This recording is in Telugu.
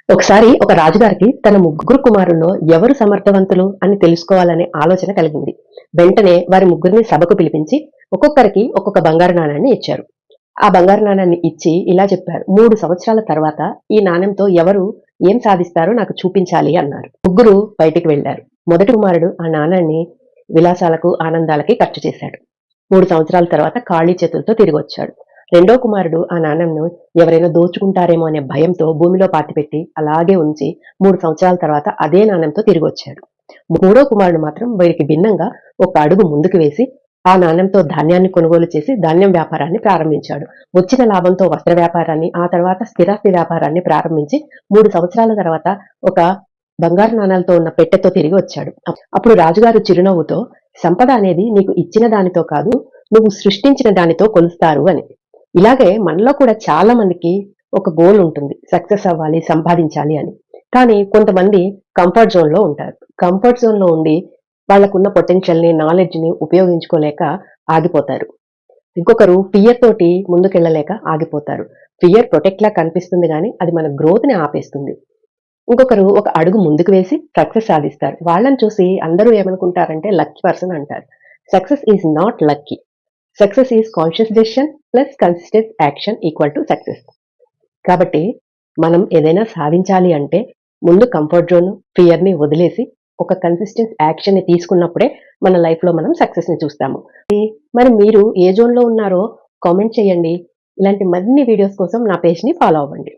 ఒకసారి ఒక రాజుగారికి తన ముగ్గురు కుమారుల్లో ఎవరు సమర్థవంతులు అని తెలుసుకోవాలనే ఆలోచన కలిగింది. వెంటనే వారి ముగ్గురిని సభకు పిలిపించి ఒక్కొక్కరికి ఒక్కొక్క బంగారు నాణాన్ని ఇచ్చారు. ఆ బంగారు నాణాన్ని ఇచ్చి ఇలా చెప్పారు, 3 సంవత్సరాల తర్వాత ఈ నాణ్యంతో ఎవరు ఏం సాధిస్తారో నాకు చూపించాలి అన్నారు. ముగ్గురు బయటికి వెళ్లారు. మొదటి కుమారుడు ఆ నాణాన్ని విలాసాలకు ఆనందాలకి ఖర్చు చేశాడు. 3 సంవత్సరాల తర్వాత ఖాళీ చేతులతో తిరిగి వచ్చాడు. రెండో కుమారుడు ఆ నాణ్యంను ఎవరైనా దోచుకుంటారేమో అనే భయంతో భూమిలో పాతిపెట్టి అలాగే ఉంచి 3 సంవత్సరాల తర్వాత అదే నాణ్యంతో తిరిగి వచ్చాడు. మూడో కుమారుడు మాత్రం వీరికి భిన్నంగా ఒక అడుగు ముందుకు వేసి ఆ నాణ్యంతో ధాన్యాన్ని కొనుగోలు చేసి ధాన్యం వ్యాపారాన్ని ప్రారంభించాడు. వచ్చిన లాభంతో వస్త్ర వ్యాపారాన్ని, ఆ తర్వాత స్థిరాస్తి వ్యాపారాన్ని ప్రారంభించి 3 సంవత్సరాల తర్వాత ఒక బంగారు నాణాలతో ఉన్న పెట్టెతో తిరిగి వచ్చాడు. అప్పుడు రాజుగారు చిరునవ్వుతో, సంపద అనేది నీకు ఇచ్చిన దానితో కాదు, నువ్వు సృష్టించిన దానితో కొలుస్తారు అని. ఇలాగే మనలో కూడా చాలా మందికి ఒక గోల్ ఉంటుంది, సక్సెస్ అవ్వాలి, సంపాదించాలి అని. కానీ కొంతమంది కంఫర్ట్ జోన్ లో ఉంటారు. కంఫర్ట్ జోన్ లో ఉండి వాళ్ళకున్న పొటెన్షియల్ ని, నాలెడ్జ్ ని ఉపయోగించుకోలేక ఆగిపోతారు. ఇంకొకరు ఫియర్ తోటి ముందుకెళ్ళలేక ఆగిపోతారు. ఫియర్ ప్రొటెక్ట్ లా కనిపిస్తుంది కానీ అది మన గ్రోత్ ని ఆపేస్తుంది. ఇంకొకరు ఒక అడుగు ముందుకు వేసి సక్సెస్ సాధిస్తారు. వాళ్ళని చూసి అందరూ ఏమనుకుంటారంటే లక్కీ పర్సన్ అంటారు. Success is not lucky. Success is conscious decision plus consistent action equal to success. కాబట్టి మనం ఏదైనా సాధించాలి అంటే ముందు కంఫర్ట్ జోన్, ఫియర్ ని వదిలేసి ఒక కన్సిస్టెంట్ యాక్షన్ ని తీసుకున్నప్పుడే మన లైఫ్ లో మనం సక్సెస్ ని చూస్తాము. మరి మీరు ఏ జోన్ లో ఉన్నారో కామెంట్ చేయండి. ఇలాంటి మరిన్ని వీడియోస్ కోసం నా పేజ్ ని ఫాలో అవ్వండి.